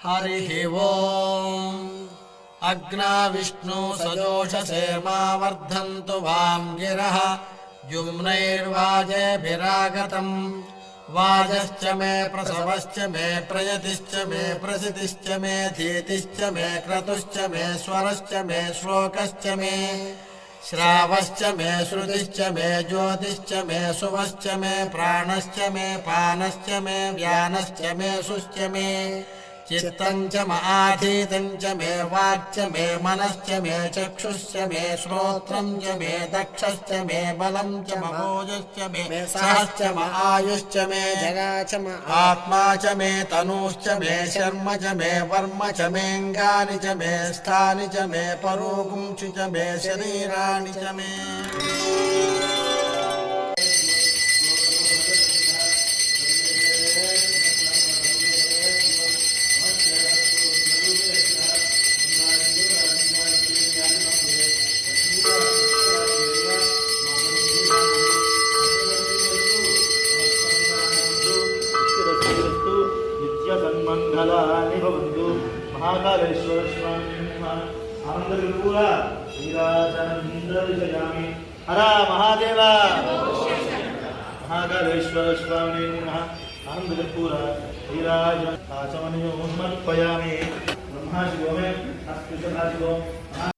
हरिः ओम् अग्ना विष्णु सजोषसे मा वर्धन्तु वां गिरः जुम्नैर्वाजेभिरागतम् वाजश्च मे प्रसवश्च मे प्रयतिश्च मे प्रसितिश्च मे धीतिश्च मे क्रतुश्च मे स्वरश्च मे श्लोकश्च मे श्रावश्च मे श्रुतिश्च मे ज्योतिश्च मे सुवश्च मे प्राणश्च मे पानश्च मे व्यानश्च मे सुश्च मे चित्तं च आधीतं च मे वाक्च मे मनश्च मे चक्षुश्च मे श्रोत्रं च मे दक्षश्च मे बलं च महोजश्च मे सहश्च म आयुश्च मे जरा च म आत्मा च मे तनुश्च मे शर्म च मे वर्म च मेऽङ्गानि च मे स्थानि च मे परोगुंसि च मे शरीराणि च मे नित्यसन्मङ्गलानि भवन्तु। महाकालेश्वर स्वामी आनन्दविपूर वीराचनमिन्द्रविजयामि हर महादेव। महाकालेश्वर स्वामी आनन्दविपूर वीराचनमर्पयामि। ब्रह्मा शिवो मे अस्ति सदा शिवो।